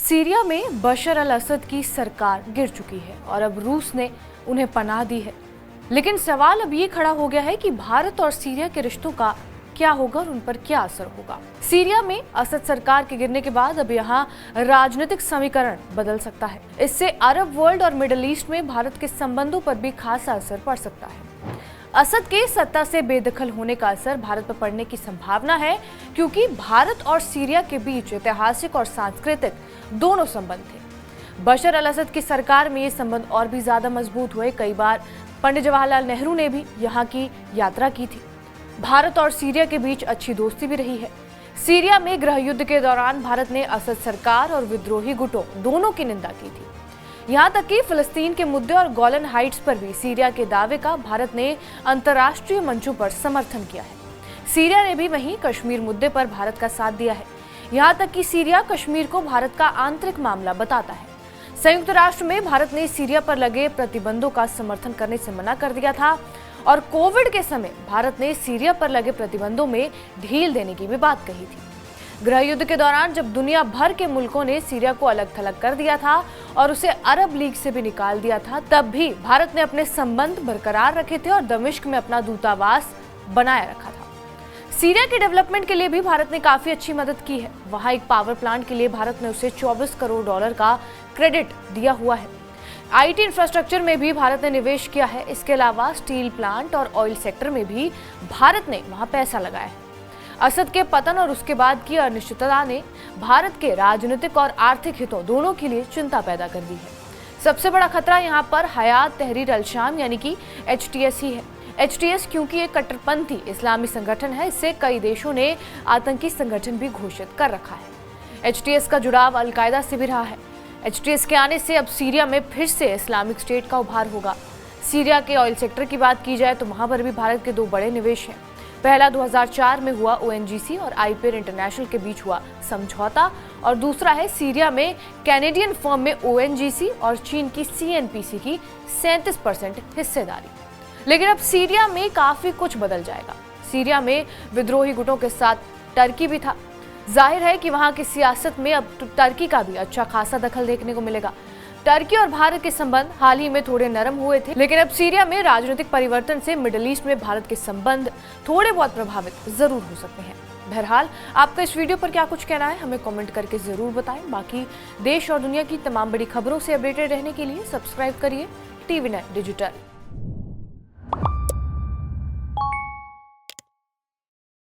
Syria में बशर अल असद की सरकार गिर चुकी है और अब रूस ने उन्हें पनाह दी है। लेकिन सवाल अब ये खड़ा हो गया है कि भारत और सीरिया के रिश्तों का क्या होगा और उन पर क्या असर होगा। सीरिया में असद सरकार के गिरने के बाद अब यहाँ राजनीतिक समीकरण बदल सकता है। इससे अरब वर्ल्ड और मिडिल ईस्ट में भारत के संबंधों पर भी खासा असर पड़ सकता है। असद के सत्ता से बेदखल होने का असर भारत पर पड़ने की संभावना है, क्योंकि भारत और सीरिया के बीच ऐतिहासिक और सांस्कृतिक दोनों संबंध थे। बशर अल असद की सरकार में ये संबंध और भी ज्यादा मजबूत हुए। कई बार पंडित जवाहरलाल नेहरू ने भी यहाँ की यात्रा की थी। भारत और सीरिया के बीच अच्छी दोस्ती भी रही है। सीरिया में गृह युद्ध के दौरान भारत ने असद सरकार और विद्रोही गुटों दोनों की निंदा की थी। यहाँ तक कि फिलिस्तीन के मुद्दे और गोलन हाइट्स पर भी सीरिया के दावे का भारत ने अंतर्राष्ट्रीय मंचों पर समर्थन किया है। सीरिया ने भी वहीं कश्मीर मुद्दे पर भारत का साथ दिया है। यहाँ तक कि सीरिया कश्मीर को भारत का आंतरिक मामला बताता है। संयुक्त राष्ट्र में भारत ने सीरिया पर लगे प्रतिबंधों का समर्थन करने से मना कर दिया था और कोविड के समय भारत ने सीरिया पर लगे प्रतिबंधों में ढील देने की भी बात कही थी। गृह युद्ध के दौरान जब दुनिया भर के मुल्कों ने सीरिया को अलग थलग कर दिया था और उसे अरब लीग से भी निकाल दिया था, तब भी भारत ने अपने संबंध बरकरार रखे थे और दमिश्क में अपना दूतावास बनाए रखा था। सीरिया के डेवलपमेंट के लिए भी भारत ने काफी अच्छी मदद की है। वहां एक पावर प्लांट के लिए भारत ने उसे $24 करोड़ का क्रेडिट दिया हुआ है। आईटी इंफ्रास्ट्रक्चर में भी भारत ने निवेश किया है। इसके अलावा स्टील प्लांट और ऑयल सेक्टर में भी भारत ने वहां पैसा लगाया है। असद के पतन और उसके बाद की अनिश्चितता ने भारत के राजनीतिक और आर्थिक हितों दोनों के लिए चिंता पैदा कर दी है। सबसे बड़ा खतरा यहाँ पर हयात तहरीर अल शाम यानी कि HTS ही है। HTS क्योंकि एक कट्टरपंथी इस्लामी संगठन है, इससे कई देशों ने आतंकी संगठन भी घोषित कर रखा है। HTS का जुड़ाव अल कायदा से भी रहा है। HTS के आने से अब सीरिया में फिर से इस्लामिक स्टेट का उभार होगा। सीरिया के ऑयल सेक्टर की बात की जाए तो वहां पर भी भारत के दो बड़े निवेश हैं। पहला 2004 में हुआ ONGC और आईपेर इंटरनेशनल के बीच हुआ समझौता, और दूसरा है सीरिया में कैनेडियन फर्म में ONGC और चीन की CNPC की 37% हिस्सेदारी। लेकिन अब सीरिया में काफी कुछ बदल जाएगा। सीरिया में विद्रोही गुटों के साथ टर्की भी था। जाहिर है कि वहां की सियासत में अब टर्की का भी अच्छा खासा दखल देखने को मिलेगा। टर्की और भारत के संबंध हाल ही में थोड़े नरम हुए थे, लेकिन अब सीरिया में राजनीतिक परिवर्तन से मिडिल ईस्ट में भारत के संबंध थोड़े बहुत प्रभावित जरूर हो सकते हैं। बहरहाल, आपका इस वीडियो पर क्या कुछ कहना है हमें कमेंट करके जरूर बताएं। बाकी देश और दुनिया की तमाम बड़ी खबरों से अपडेटेड रहने के लिए सब्सक्राइब करिए TVNet डिजिटल।